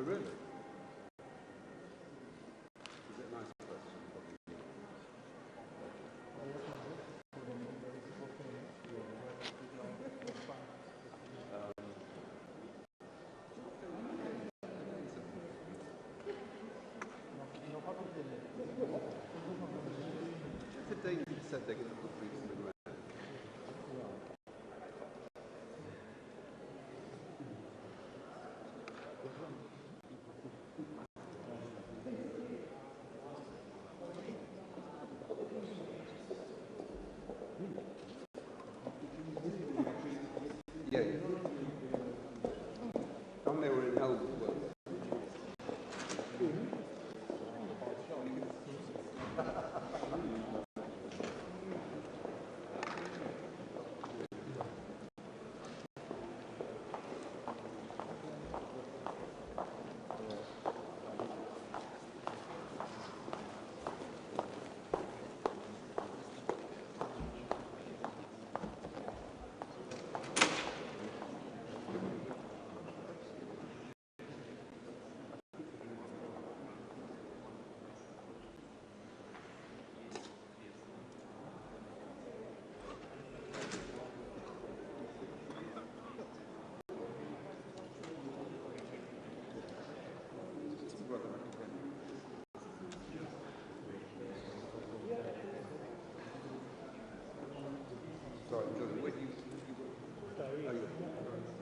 really? Is it a nice question? Today you said they're going to put boots in the ground. Yeah, yeah. And they were in hell. Sorry, Jordan, where do you... Oh, yeah.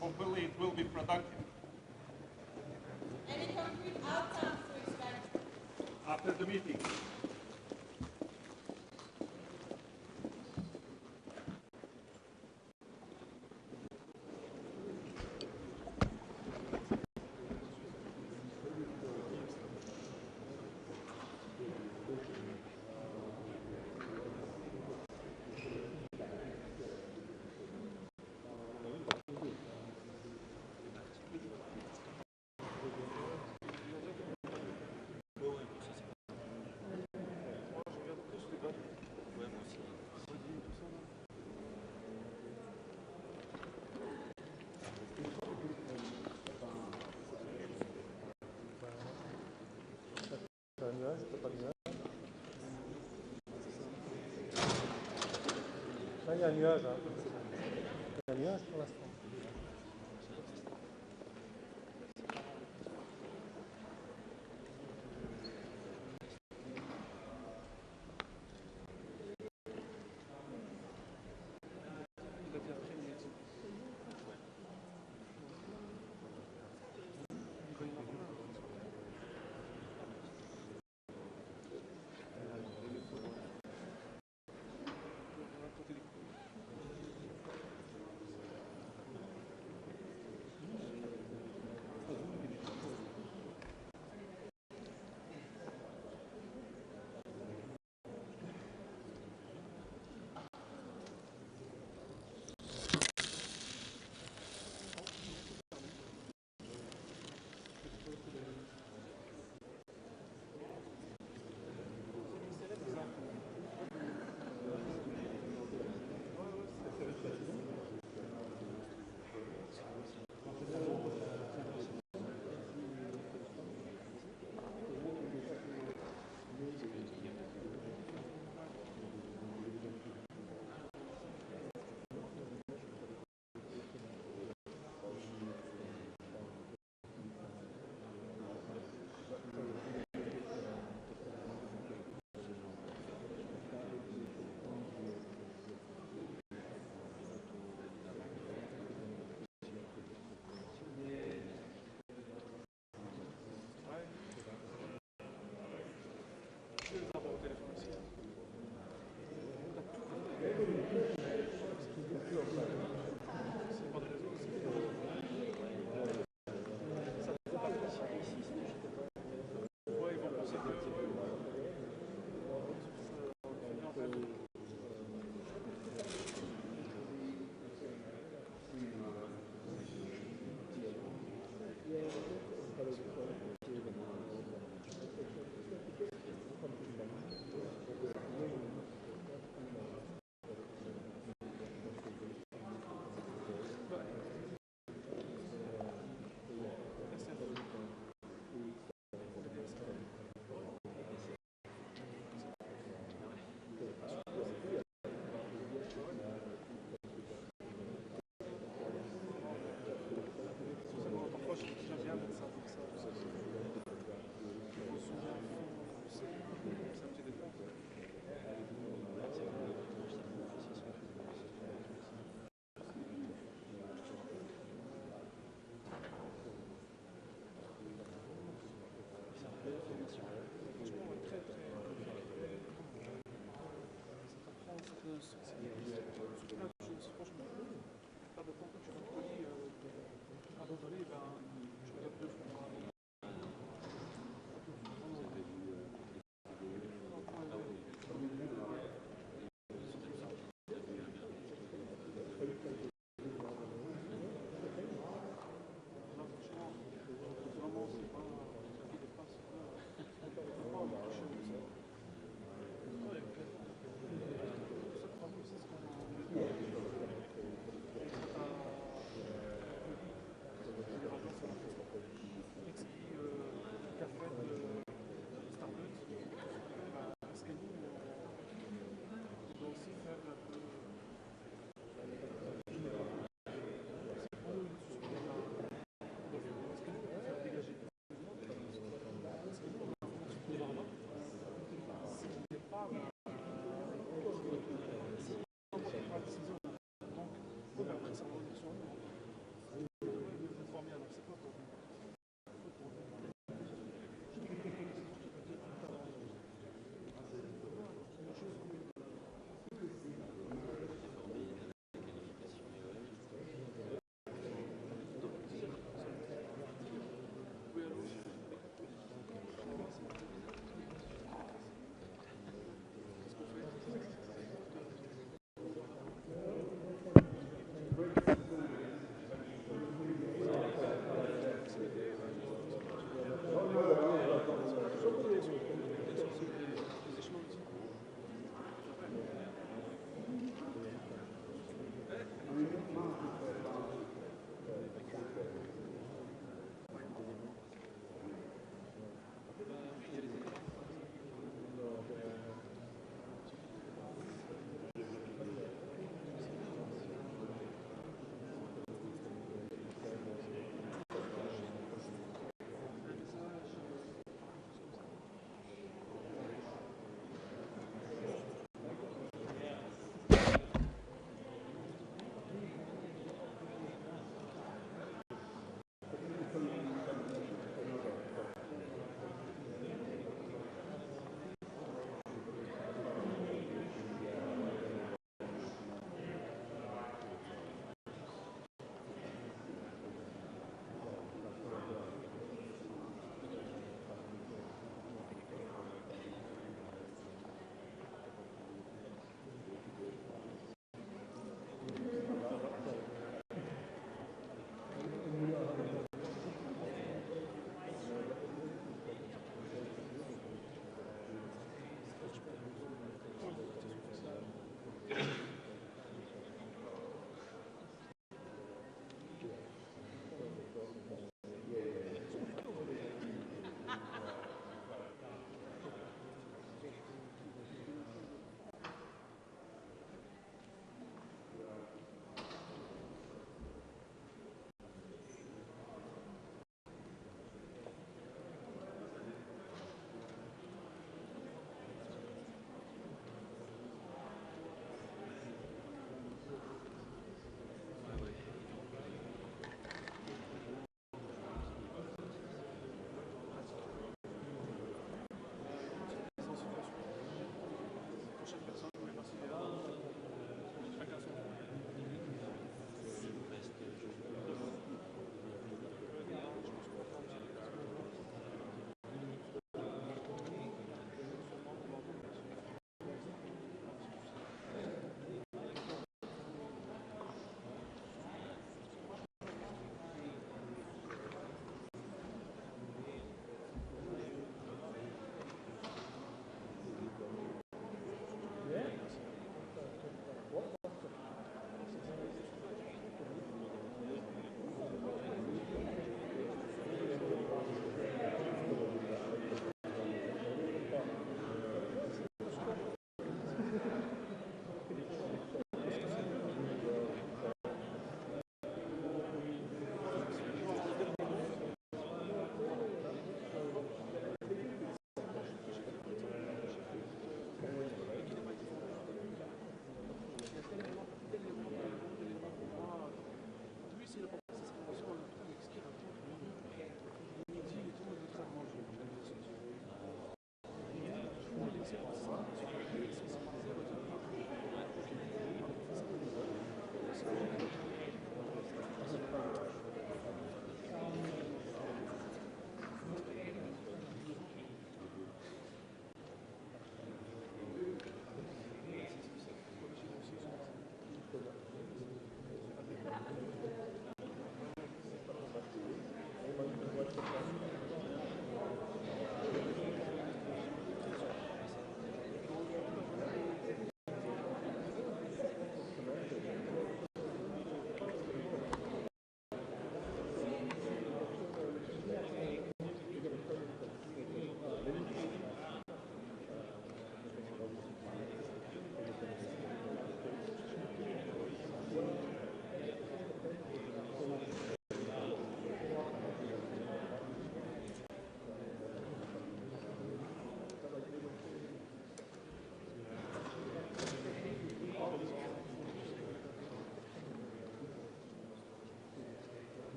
Hopefully it will be productive. Any concrete outcomes to expect? After the meeting. Il y a un nuage. Il y a un nuage pour l'instant.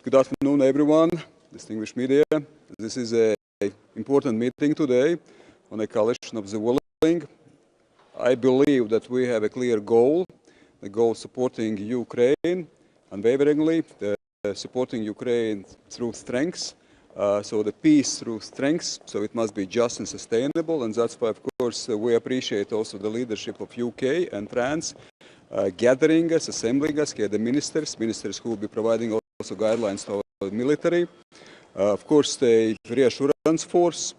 Good afternoon, everyone, distinguished media. This is an important meeting today on a coalition of the willing. I believe that we have a clear goal, the goal supporting Ukraine unwaveringly, supporting Ukraine through strengths, so the peace through strengths, so it must be just and sustainable, and that's why, of course, we appreciate also the leadership of UK and France gathering us, assembling us, here the ministers who will be providing also guidelines to our military. Of course, the reassurance force,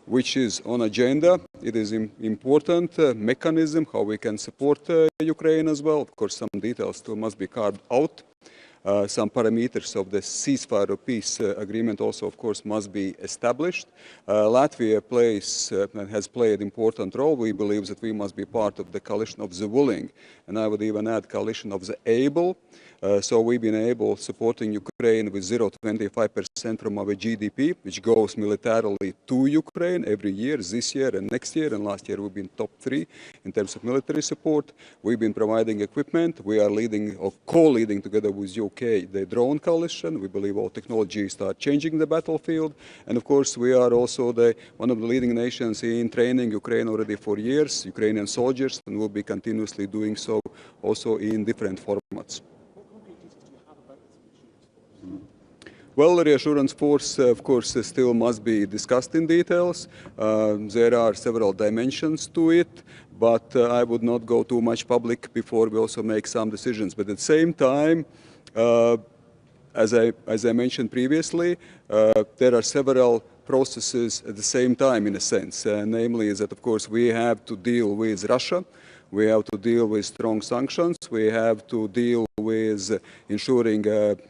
which is on agenda. It is an important mechanism how we can support Ukraine as well. Of course, some details still must be carved out. Some parameters of the ceasefire or peace agreement also, of course, must be established. Latvia plays and has played an important role. We believe that we must be part of the coalition of the willing, and I would even add coalition of the able. So we've been able supporting Ukraine with 0.25% from our GDP, which goes militarily to Ukraine every year, this year and next year. And last year we've been top 3 in terms of military support. We've been providing equipment. We are leading or co-leading together with UK the drone coalition. We believe all technologies are changing the battlefield. And of course, we are also one of the leading nations in training Ukraine already for years, Ukrainian soldiers, and will be continuously doing so also in different formats. Well, the reassurance force, of course, still must be discussed in details. There are several dimensions to it, but I would not go too much public before we also make some decisions. But at the same time, as I mentioned previously, there are several processes at the same time, in a sense. Namely, is that, of course, we have to deal with Russia. We have to deal with strong sanctions. We have to deal with ensuring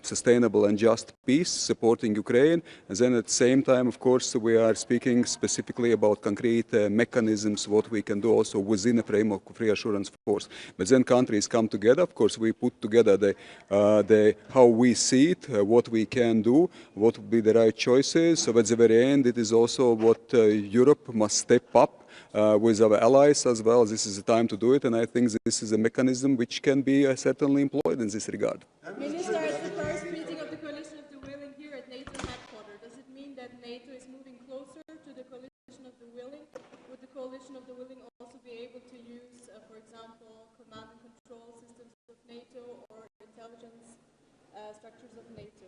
sustainable and just peace, supporting Ukraine. And then at the same time, of course, we are speaking specifically about concrete mechanisms, what we can do also within a framework of reassurance force. But then countries come together. Of course, we put together how we see it, what we can do, what would be the right choices. So at the very end, it is also what Europe must step up with our allies as well. This is the time to do it, and I think this is a mechanism which can be certainly employed in this regard. Minister, at the first meeting of the Coalition of the Willing here at NATO headquarters, does it mean that NATO is moving closer to the Coalition of the Willing? Would the Coalition of the Willing also be able to use, for example, command and control systems of NATO or intelligence structures of NATO?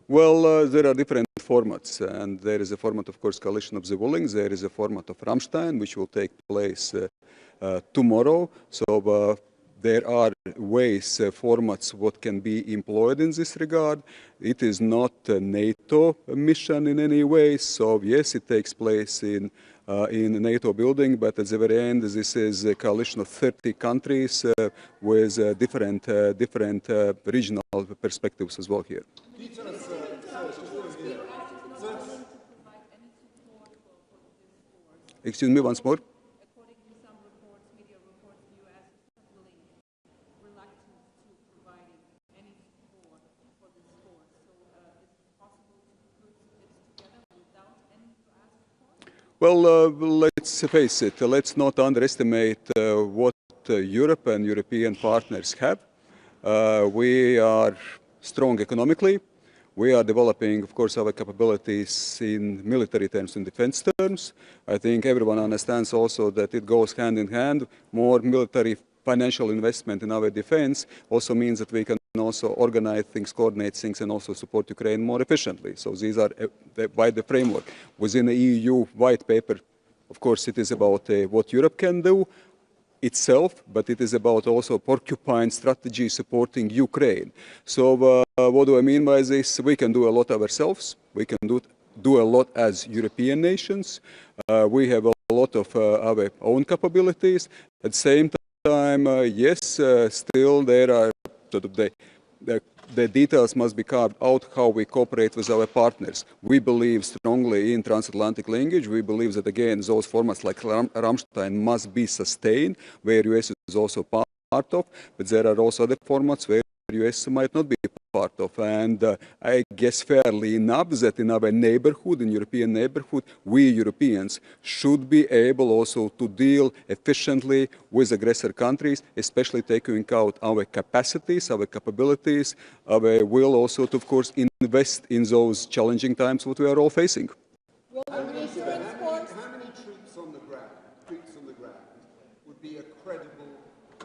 Well, there are different formats, and there is a format, of course, Coalition of the Willing. There is a format of Ramstein, which will take place tomorrow. So there are ways, formats, what can be employed in this regard. It is not a NATO mission in any way. So yes, it takes place in a NATO building, but at the very end, this is a coalition of 30 countries with different regional perspectives as well here. Excuse me once more. According to some reports, media reports, the U.S. is willing, reluctant to providing any support for this force. So is it possible to put this together without any U.S. support? Well, let's face it. Let's not underestimate what Europe and European partners have. We are strong economically. We are developing, of course, our capabilities in military terms, in defense terms. I think everyone understands also that it goes hand in hand. More military financial investment in our defense also means that we can also organize things, coordinate things, and also support Ukraine more efficiently. So these are the wider framework. Within the EU white paper, of course, it is about what Europe can do itself, but it is about also porcupine strategy supporting Ukraine. So what do I mean by this? We can do a lot ourselves. We can do a lot as European nations. We have a lot of our own capabilities. At the same time, yes, still there are the details must be carved out how we cooperate with our partners. We believe strongly in transatlantic linkage. We believe that, again, those formats like Ramstein must be sustained, where US is also part of, but there are also other formats where US might not be part of. And I guess fairly enough that in our neighborhood, in European neighborhood, we Europeans should be able also to deal efficiently with aggressor countries, especially taking into account our capacities, our capabilities, our will also to, of course, invest in those challenging times what we are all facing. Will the reassurance force? How many troops on the ground would be a credible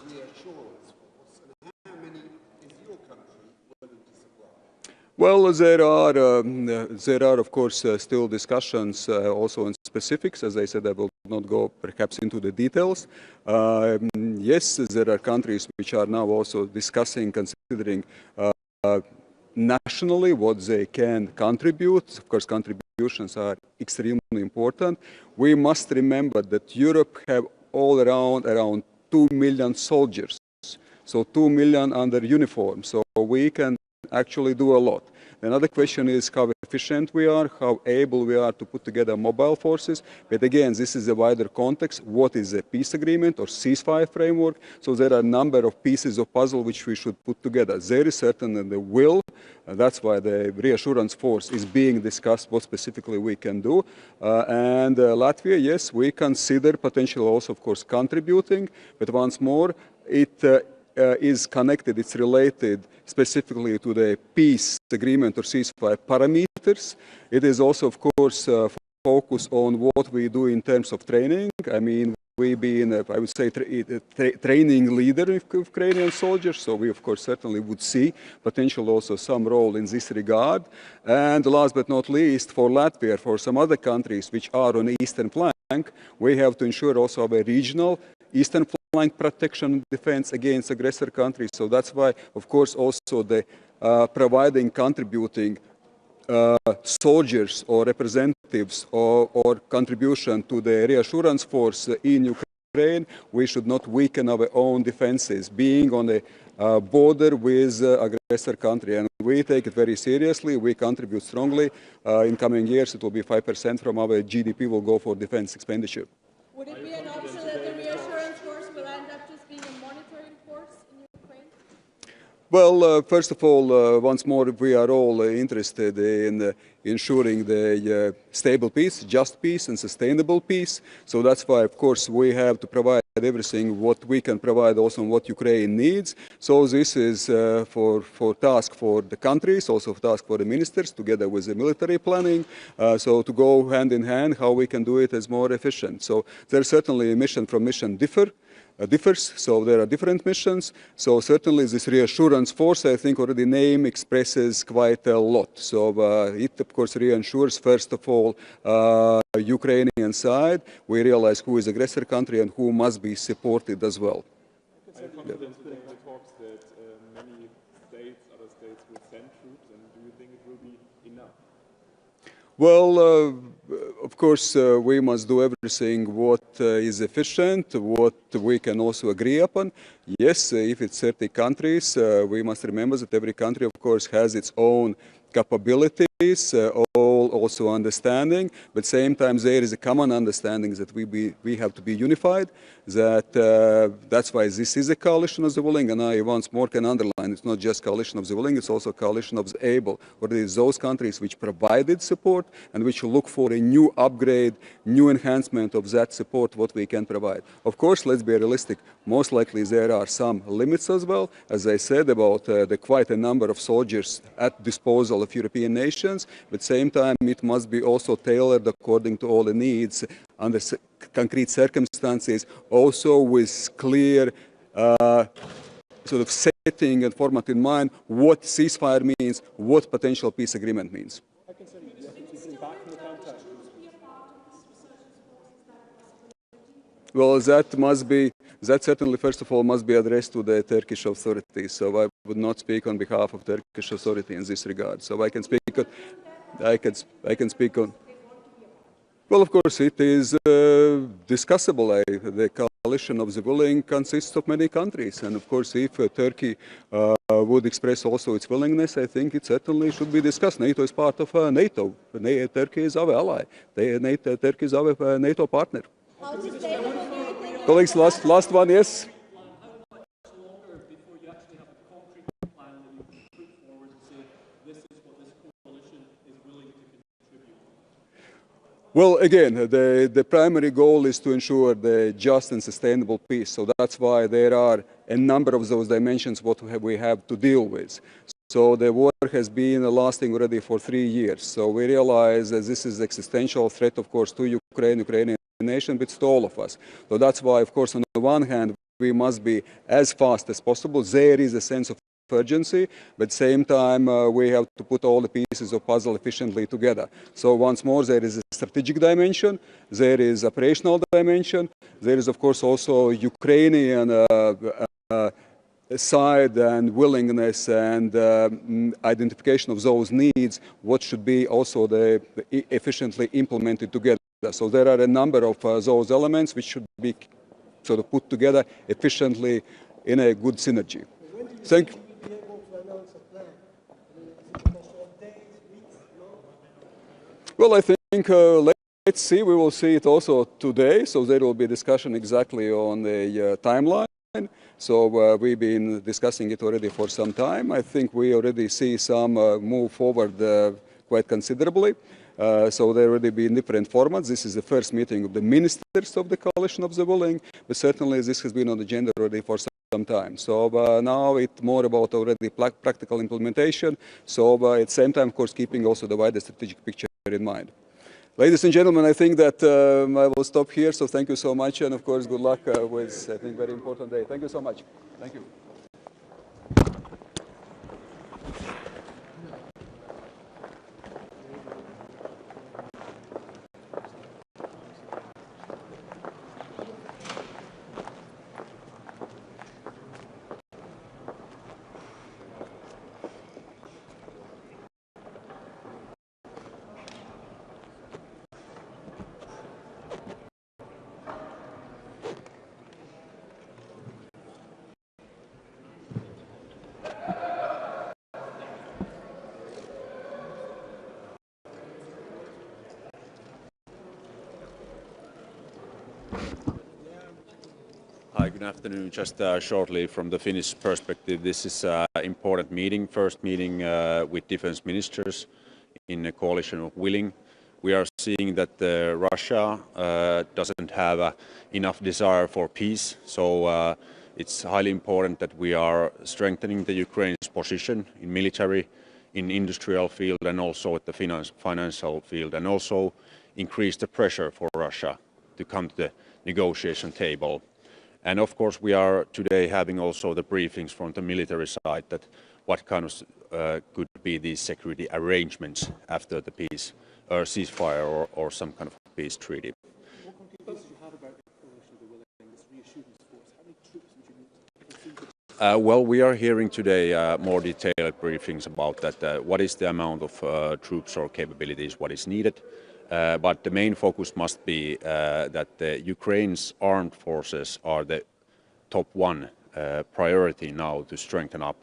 reassurance force, and how many is your country willing to supply? Well, there are of course still discussions also in specifics. As I said, I will not go perhaps into the details. Yes, there are countries which are now also discussing, considering nationally what they can contribute. Of course, contributions are extremely important. We must remember that Europe have all around 2 million soldiers, so 2 million under uniform. So we can actually do a lot. Another question is how efficient we are, how able we are to put together mobile forces. But again, this is a wider context. What is a peace agreement or ceasefire framework? So there are a number of pieces of puzzle which we should put together. There is certainly the will. That's why the reassurance force is being discussed, what specifically we can do. And Latvia, yes, we consider potentially also, of course, contributing. But once more, it is connected, it's related specifically to the peace agreement or ceasefire parameters. It is also, of course, focused on what we do in terms of training. I mean, we've been, I would say, training leader of Ukrainian soldiers, so we, of course, certainly would see potential also some role in this regard. And last but not least, for Latvia, for some other countries which are on the eastern flank, we have to ensure also our regional eastern flank protection and defense against aggressor countries. So that's why, of course, also the providing, contributing soldiers or representatives or contribution to the reassurance force in Ukraine, we should not weaken our own defenses, being on the border with aggressor country. And we take it very seriously. We contribute strongly. In coming years, it will be 5% from our GDP will go for defense expenditure. Would it be an option that the reassurance force will end up just being a monitoring force in Ukraine? Well, first of all, once more, we are all interested in ensuring the stable peace, just peace, and sustainable peace. So that's why, of course, we have to provide everything what we can provide, also what Ukraine needs. So this is for task for the countries, also task for the ministers, together with the military planning. So to go hand in hand, how we can do it as more efficient. So there's certainly mission from mission differs, so there are different missions. So certainly this reassurance force, I think already name expresses quite a lot. So it of course reassures first of all Ukrainian side. We realize who is aggressor country and who must be supported as well. Are you confident during the talks that many states, other states will send troops, and do you think it will be enough? Well, of course, we must do everything what is efficient, what we can also agree upon. Yes, if it's 30 countries, we must remember that every country, of course, has its own capabilities, also understanding, but same time there is a common understanding that we have to be unified, that's why this is a coalition of the willing, and I once more can underline, it's not just coalition of the willing, it's also a coalition of the able, or it is those countries which provided support and which look for a new upgrade, new enhancement of that support, what we can provide. Of course, let's be realistic, most likely there are some limits as well, as I said about the quite a number of soldiers at disposal of European nations, but same time it must be also tailored according to all the needs under concrete circumstances, also with clear sort of setting and format in mind what ceasefire means, what potential peace agreement means. Well, that certainly, first of all, must be addressed to the Turkish authorities. So I would not speak on behalf of Turkish authority in this regard. So I can speak on, I can speak on. Well, of course, it is discussable. The coalition of the willing consists of many countries. And of course, if Turkey would express also its willingness, I think it certainly should be discussed. NATO is part of NATO. Turkey is our ally. Turkey is our NATO partner. Colleagues, last one, yes? Well, again, the primary goal is to ensure the just and sustainable peace. So that's why there are a number of those dimensions what we have to deal with. So the war has been lasting already for 3 years. So we realize that this is existential threat, of course, to Ukrainian nation, but to all of us. So that's why, of course, on the one hand, we must be as fast as possible. There is a sense of urgency, but at the same time, we have to put all the pieces of puzzle efficiently together. So once more, there is a strategic dimension, there is operational dimension, there is, of course, also Ukrainian side and willingness and identification of those needs, what should be also efficiently implemented together. So there are a number of those elements which should be sort of put together efficiently in a good synergy. Thank you. Well, I think let's see. We will see it also today. So there will be discussion exactly on the timeline. So we've been discussing it already for some time. I think we already see some move forward quite considerably. So there already been different formats. This is the first meeting of the ministers of the coalition of the willing, but certainly this has been on the agenda already for some time. So now it's more about already practical implementation. So at the same time, of course, keeping also the wider strategic picture in mind. Ladies and gentlemen, I think that I will stop here. So thank you so much. And of course, good luck with, I think, very important day. Thank you so much. Thank you. Hi, good afternoon. Just shortly from the Finnish perspective, this is an important meeting, first meeting with defense ministers in a coalition of willing. We are seeing that Russia doesn't have enough desire for peace, so it's highly important that we are strengthening the Ukraine's position in military, in industrial field and also at the financial field, and also increase the pressure for Russia to come to the negotiation table. And of course, we are today having also the briefings from the military side that what kind of could be these security arrangements after the peace or ceasefire or some kind of peace treaty. What concrete details do you have about the coalition of the willing, this reassurance force? How many troops would you need? Well, we are hearing today more detailed briefings about that. What is the amount of troops or capabilities, what is needed? But the main focus must be that Ukraine's armed forces are the top one priority now to strengthen up.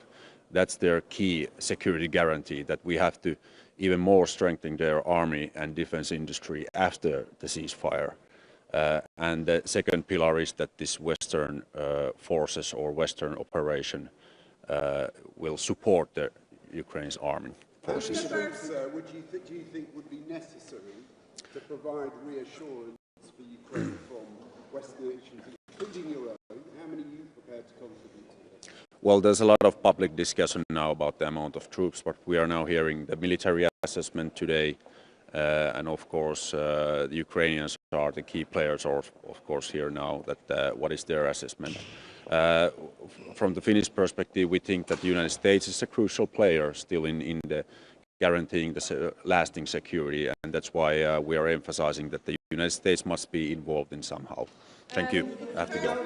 That's their key security guarantee, that we have to even more strengthen their army and defense industry after the ceasefire. And the second pillar is that this Western forces or Western operation will support the Ukraine's army forces. How many troops do you think would be necessary to provide reassurance for Ukraine from Western nations, including your own? How many are you prepared to contribute to? Well, there's a lot of public discussion now about the amount of troops, but we are now hearing the military assessment today. And of course, the Ukrainians are the key players, of course, here now, that what is their assessment. From the Finnish perspective, we think that the United States is a crucial player still in the guaranteeing the lasting security, and that's why we are emphasizing that the United States must be involved in somehow. Thank you. I have to go.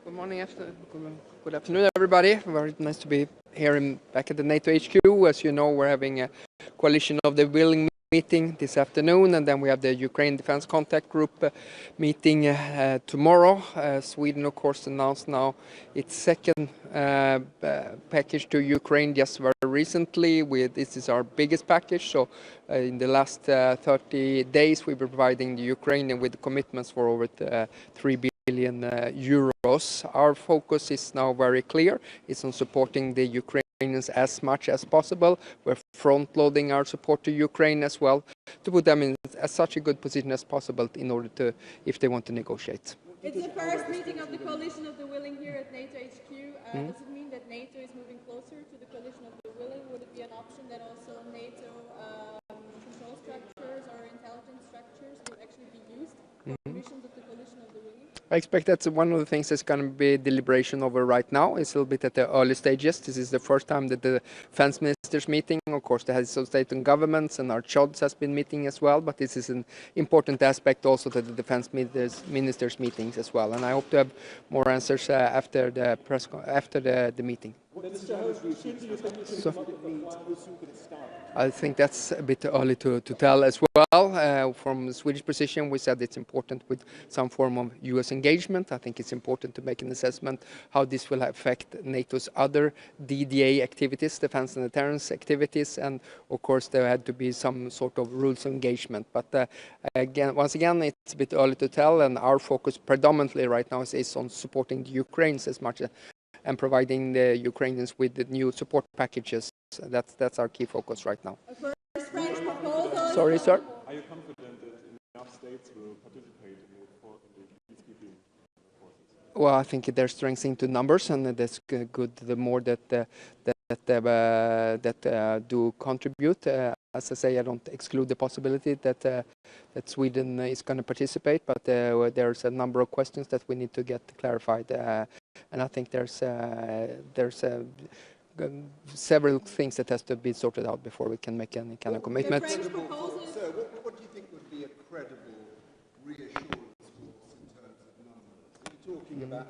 Good morning, good afternoon, everybody. Very nice to be here back at the NATO HQ. As you know, we're having a coalition of the willing meeting this afternoon, and then we have the Ukraine Defense Contact Group meeting tomorrow. Sweden, of course, announced now its second package to Ukraine just very recently. This is our biggest package, so in the last 30 days we've been providing the Ukraine with commitments for over 3 billion euros. Our focus is now very clear. It's on supporting the Ukrainians as much as possible. We're front-loading our support to Ukraine as well to put them in such a good position as possible in order to, if they want to negotiate. It's the first meeting of the coalition of the willing here at NATO HQ. Does it mean that NATO is moving closer to the coalition of the willing? Would it be an option that also NATO control structures or intelligence structures will actually be used for missions of the coalition of the willing? I expect that's one of the things that's going to be deliberation over right now. It's a little bit at the early stages. This is the first time that the defense ministers meeting. Of course, the heads of state and governments and our CHODs has been meeting as well. But this is an important aspect also to the defense ministers meetings as well. And I hope to have more answers after the meeting. I think that's a bit early to tell as well. From the Swedish position, we said it's important with some form of US engagement. I think it's important to make an assessment how this will affect NATO's other DDA activities, defense and deterrence activities, and of course there had to be some sort of rules of engagement. But once again, it's a bit early to tell, and our focus predominantly right now is on supporting the Ukrainians as much and providing the Ukrainians with the new support packages. That's our key focus right now. Sorry, sir. Are you confident that enough states will participate in the peacekeeping forces? Well, I think there's strength into numbers, and that's good. The more that do contribute. As I say, I don't exclude the possibility that Sweden is going to participate, but there's a number of questions that we need to get clarified, and I think there's several things that has to be sorted out before we can make any kind of commitment. So, what do you think would be a credible reassurance force in terms of numbers? Are you talking about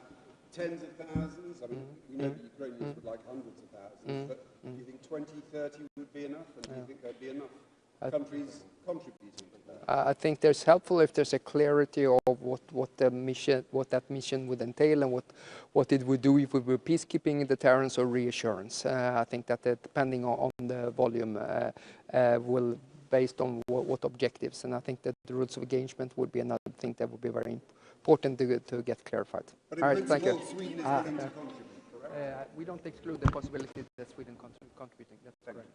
tens of thousands? I mean, we know the Ukrainians would like hundreds of thousands, but do you think 20, 30 would be enough? And do you think there'd be enough countries contributing to that? I think there's helpful if there's a clarity of what that mission would entail and what it would do if we were peacekeeping, deterrence, or reassurance. I think that depending on the volume will based on what objectives, and I think that the rules of engagement would be another thing that would be very important to get clarified. But in principle, Sweden is willing to contribute, correct? We don't exclude the possibility that Sweden contributing. That's correct.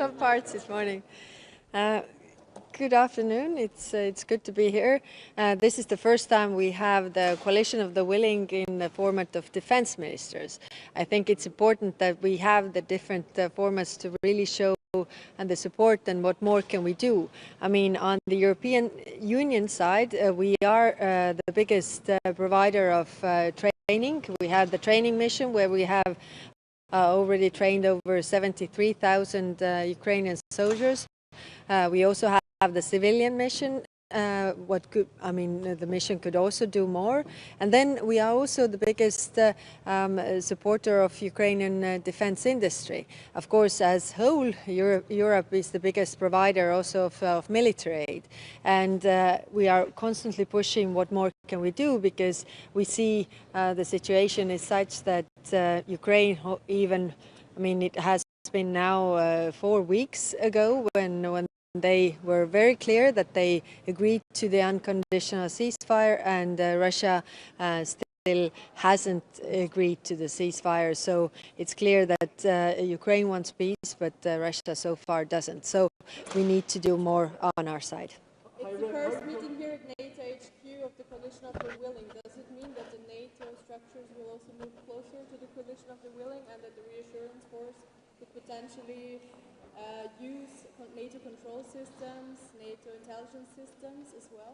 some parts this morning. Good afternoon. It's good to be here. This is the first time we have the coalition of the willing in the format of defense ministers. I think it's important that we have the different formats to really show and the support and what more can we do. I mean, on the European Union side, we are the biggest provider of training. We have the training mission where we have already trained over 73,000 Ukrainian soldiers. We also have the civilian mission. The mission could also do more. And then we are also the biggest supporter of Ukrainian defense industry. Of course, as whole, Europe is the biggest provider also of military aid. And we are constantly pushing what more can we do, because we see the situation is such that Ukraine it has been now 4 weeks ago when they were very clear that they agreed to the unconditional ceasefire, and Russia still hasn't agreed to the ceasefire. So it's clear that Ukraine wants peace, but Russia so far doesn't. So we need to do more on our side. It's the first meeting here at NATO HQ of the coalition of the willing. Does it mean that the NATO structures will also move closer to the coalition of the willing, and that the reassurance force could potentially use NATO control systems, NATO intelligence systems as well?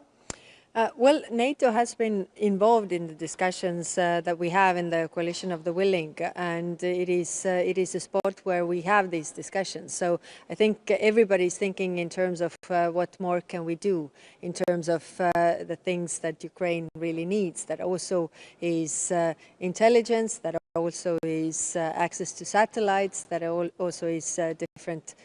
Well, NATO has been involved in the discussions that we have in the coalition of the willing, and it is a spot where we have these discussions. So I think everybody's thinking in terms of what more can we do in terms of the things that Ukraine really needs. That also is intelligence, that also is access to satellites, that also is different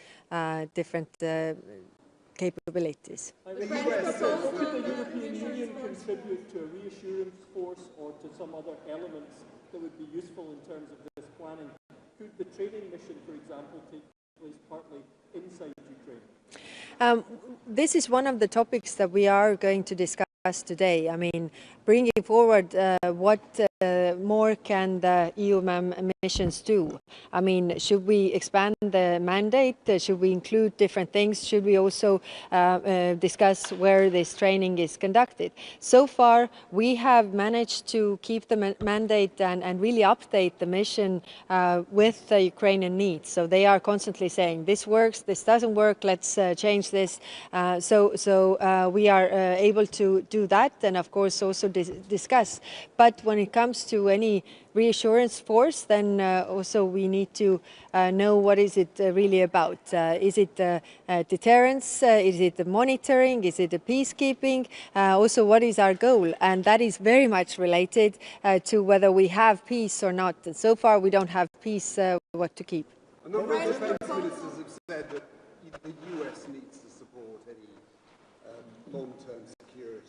capabilities. Could the European Union contribute to a reassurance force or to some other elements that would be useful in terms of this planning? Could the training mission, for example, take place partly inside Ukraine? This is one of the topics that we are going to discuss today. I mean, bringing forward what more can the EU missions do? I mean, should we expand the mandate? Should we include different things? Should we also discuss where this training is conducted? So far, we have managed to keep the mandate and really update the mission with the Ukrainian needs. So they are constantly saying, this works, this doesn't work, let's change this. So we are able to do that, and of course also discuss. But when it comes to any reassurance force, then also we need to know what is it really about. Is it deterrence? Is it the monitoring? Is it the peacekeeping? Also, what is our goal? And that is very much related to whether we have peace or not. And so far, we don't have peace. What to keep? A number of defense ministers have said that the US needs to support any long-term security.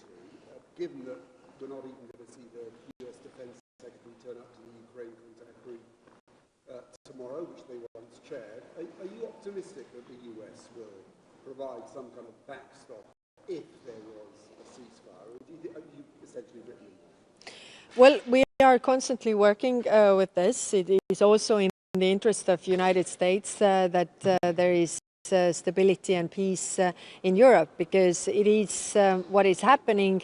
Given that we're not even going to see the US Defense Secretary turn up to the Ukraine contact group tomorrow, which they once chaired, are you optimistic that the US will provide some kind of backstop if there was a ceasefire, or are you essentially written off? Well, we are constantly working with this. It is also in the interest of the United States that there is stability and peace in Europe, because it is what is happening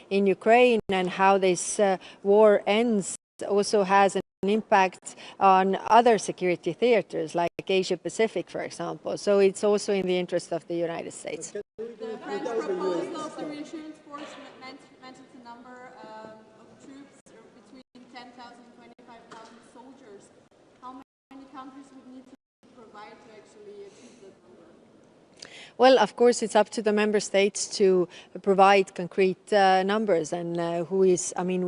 in Ukraine and how this war ends also has an impact on other security theaters like Asia Pacific, for example. So it's also in the interest of the United States. The French proposal of the reassurance force mentions the number of troops between 10,000 and 25,000 soldiers. How many countries would need to provide to actually achieve that number? Well, of course, it's up to the member states to provide concrete numbers, and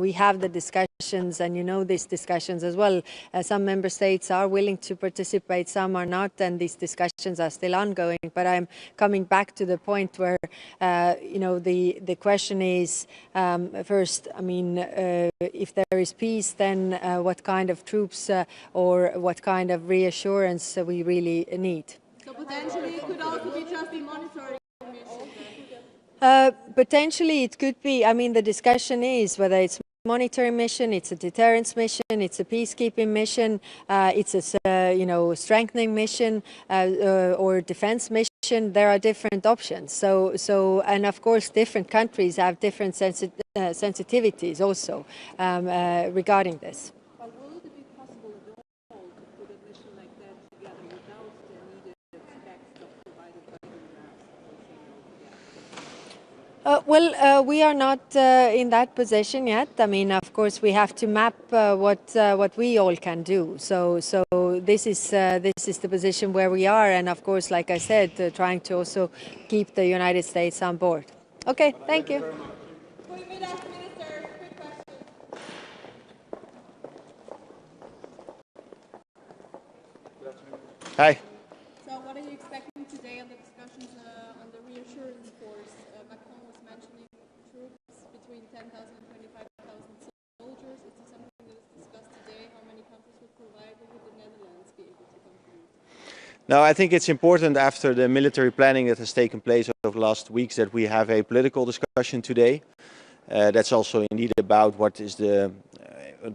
we have the discussions, and you know these discussions as well. Some member states are willing to participate, some are not, and these discussions are still ongoing. But I'm coming back to the point where, the question is, first, if there is peace, then what kind of troops or what kind of reassurance we really need. So potentially it could also be just a monitoring mission then? Potentially it could be. The discussion is whether it's monitoring mission, it's a deterrence mission, it's a peacekeeping mission, it's a strengthening mission or defense mission. There are different options. And of course, different countries have different sensitivities also regarding this. But will it be possible at all to put a mission like that together without the needed backstop provided by the US? We are not in that position yet. I mean, of course, we have to map what we all can do. So this is the position where we are, and of course, like I said, trying to also keep the United States on board. Okay, thank you. Goedemiddag, minister. Quick question. Hi. So what are you expecting today on the discussions on the reassurance force? Macron was mentioning troops between 10,000 and 25,000 soldiers. Is this something that is discussed today? How many countries would provide? Or would the Netherlands be able to contribute? No, I think it's important after the military planning that has taken place over the last weeks that we have a political discussion today. That's also indeed about what is the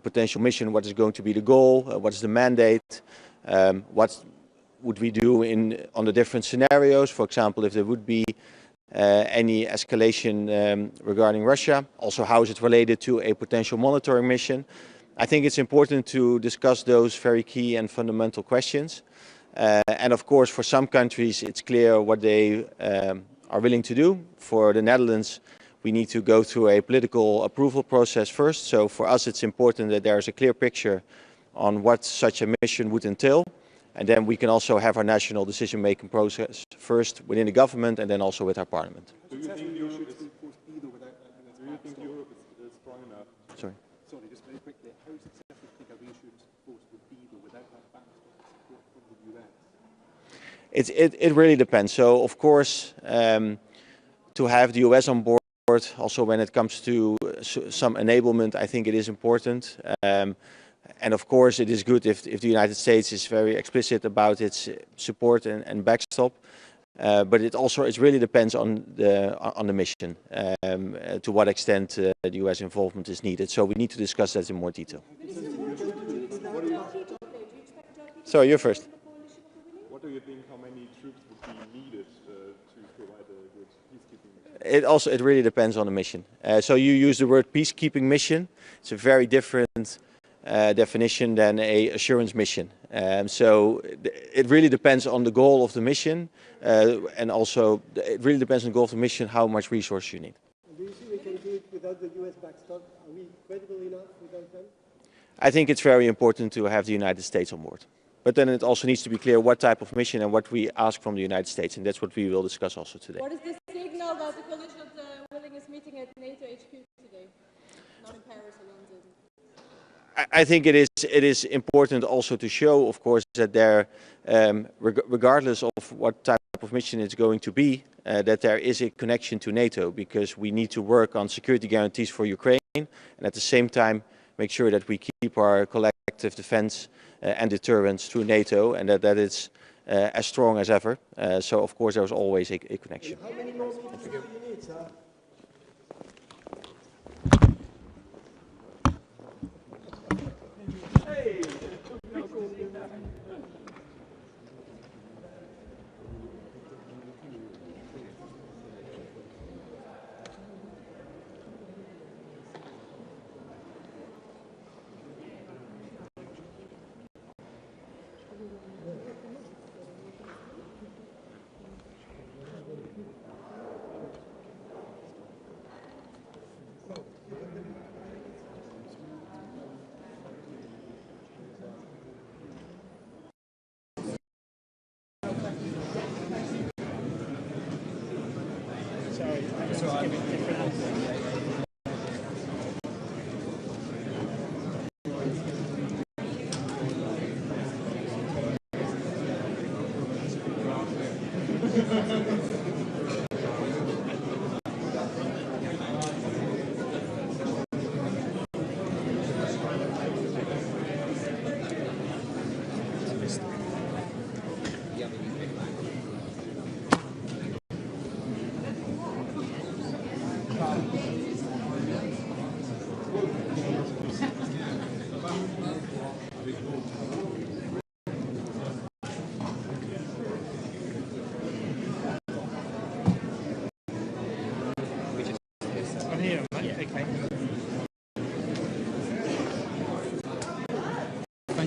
potential mission, what is going to be the goal, what is the mandate, what would we do on the different scenarios, for example, if there would be any escalation regarding Russia. Also, how is it related to a potential monitoring mission? I think it's important to discuss those very key and fundamental questions. And of course, for some countries, it's clear what they are willing to do. For the Netherlands, we need to go through a political approval process first. So for us, it's important that there is a clear picture on what such a mission would entail. And then we can also have our national decision-making process first within the government and then also with our parliament. Do you think Europe is strong enough? Sorry. Sorry, just very quickly, how successful do you think a reassurance force would be without that backstop support from the US? It really depends. So of course, to have the US on board, also when it comes to some enablement, I think it is important. And of course, it is good if the United States is very explicit about its support and backstop. But it really depends on the mission, to what extent the US involvement is needed. So we need to discuss that in more detail. So you're first. What do you think, how many troops would be needed to provide a good peacekeeping mission? It really depends on the mission. So you use the word peacekeeping mission. It's a very different definition than a assurance mission. So it really depends on the goal of the mission, and also it really depends on the goal of the mission how much resource you need. Do you see we can do it without the US backstop? Are we credible enough without them? I think it's very important to have the United States on board. But then it also needs to be clear what type of mission and what we ask from the United States, and that's what we will discuss also today. What is the signal that the coalition of the willing is meeting at NATO HQ today? Not in Paris or London. I think it is important also to show, of course, that there, regardless of what type of mission it's going to be, that there is a connection to NATO, because we need to work on security guarantees for Ukraine, and at the same time make sure that we keep our collective defense and deterrence through NATO, and that it's as strong as ever. So, of course, there's always a connection. How many more meetings do you need, sir?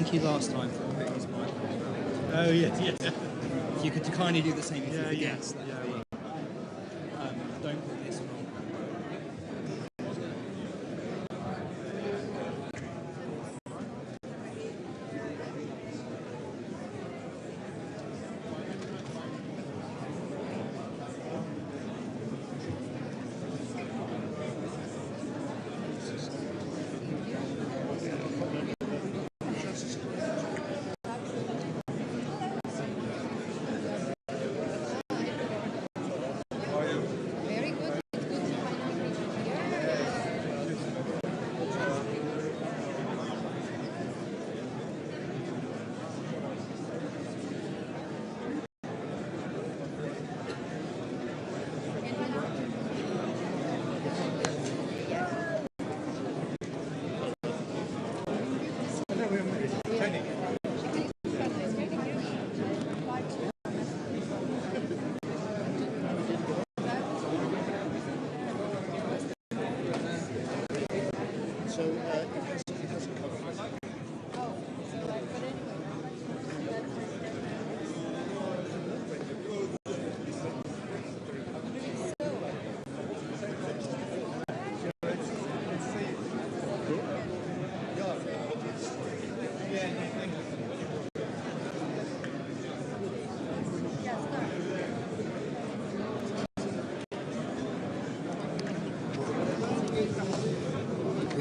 thank you last time for putting his mic on. Oh, yeah. If you could kindly do the same if you guess. Don't put this on.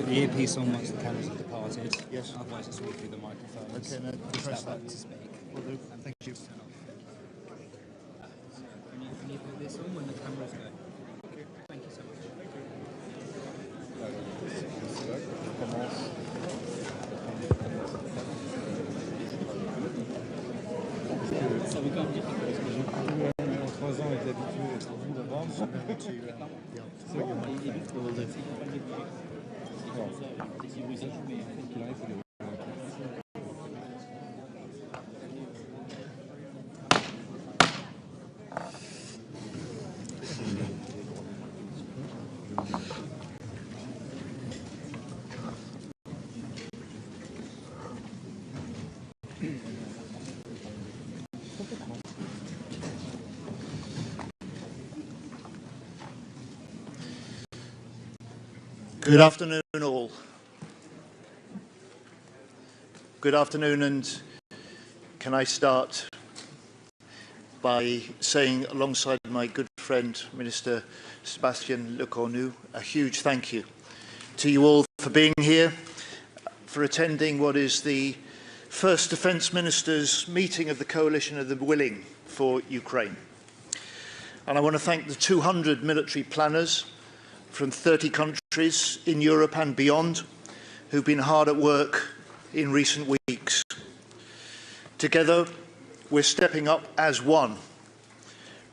The earpiece on once the cameras have departed. Yes. Otherwise, it's all through the microphones. Okay, now press that to speak. Will do. And thank you. Can you put this on when the cameras go? Okay. Thank you so much. Ça veut quand même dire que j'ai continué en 3 ans avec l'habitude au bout d'avant. Good afternoon, all. Good afternoon, and can I start by saying, alongside my good friend, Minister Sébastien Lecornu, a huge thank you to you all for being here, for attending what is the first Defence Ministers meeting of the Coalition of the Willing for Ukraine. And I want to thank the 200 military planners from 30 countries in Europe and beyond who've been hard at work in recent weeks. Together, we're stepping up as one,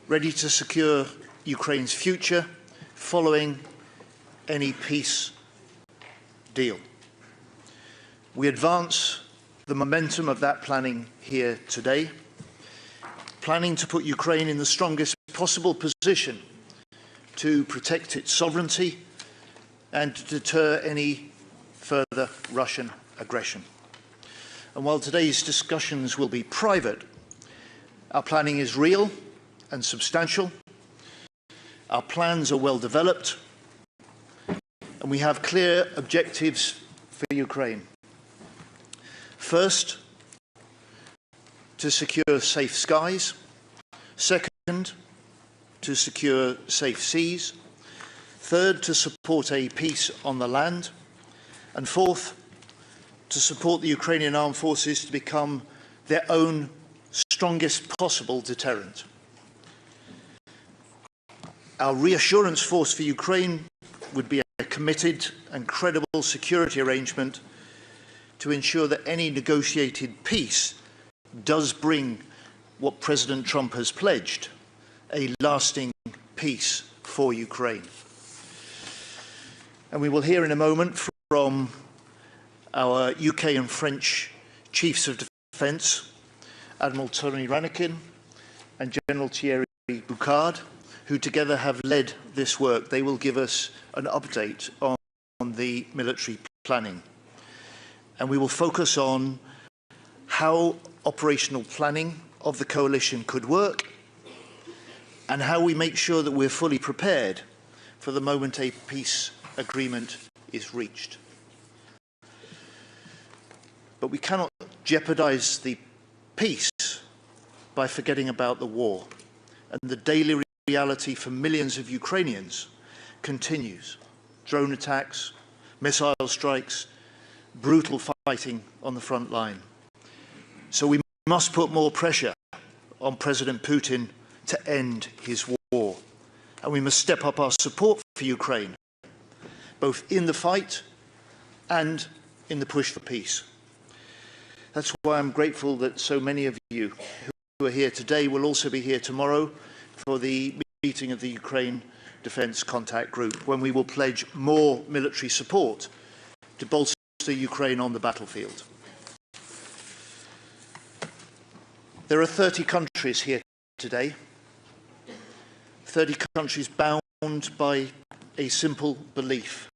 ready to secure Ukraine's future following any peace deal. We advance the momentum of that planning here today, planning to put Ukraine in the strongest possible position to protect its sovereignty and to deter any further Russian aggression. And while today's discussions will be private, our planning is real and substantial. Our plans are well developed, and we have clear objectives for Ukraine. First, to secure safe skies. Second, to secure safe seas. Third, to support a peace on the land. And fourth, to support the Ukrainian armed forces to become their own strongest possible deterrent. Our reassurance force for Ukraine would be a committed and credible security arrangement to ensure that any negotiated peace does bring what President Trump has pledged, a lasting peace for Ukraine. And we will hear in a moment from our UK and French Chiefs of Defence, Admiral Tony Ranakin and General Thierry Boucard, who together have led this work. They will give us an update on the military planning. And we will focus on how operational planning of the coalition could work, and how we make sure that we're fully prepared for the moment a peace agreement is reached. But we cannot jeopardize the peace by forgetting about the war. And the daily reality for millions of Ukrainians continues. Drone attacks, missile strikes, brutal fighting on the front line. So we must put more pressure on President Putin to end his war. And we must step up our support for Ukraine, both in the fight and in the push for peace. That's why I'm grateful that so many of you who are here today will also be here tomorrow for the meeting of the Ukraine Defence Contact Group, when we will pledge more military support to bolster Ukraine on the battlefield. There are 30 countries here today, 30 countries bound by a simple belief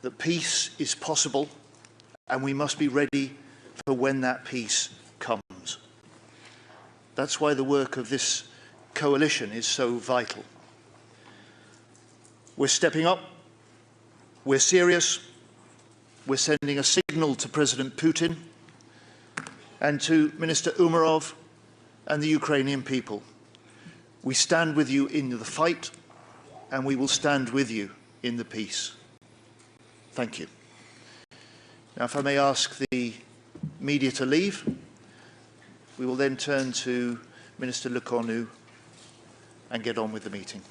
that peace is possible and we must be ready for when that peace comes. That's why the work of this coalition is so vital. We're stepping up, we're serious, we're sending a signal to President Putin and to Minister Umerov and the Ukrainian people. We stand with you in the fight, and we will stand with you in the peace. Thank you. Now, if I may ask the media to leave, we will then turn to Minister Lecornu and get on with the meeting.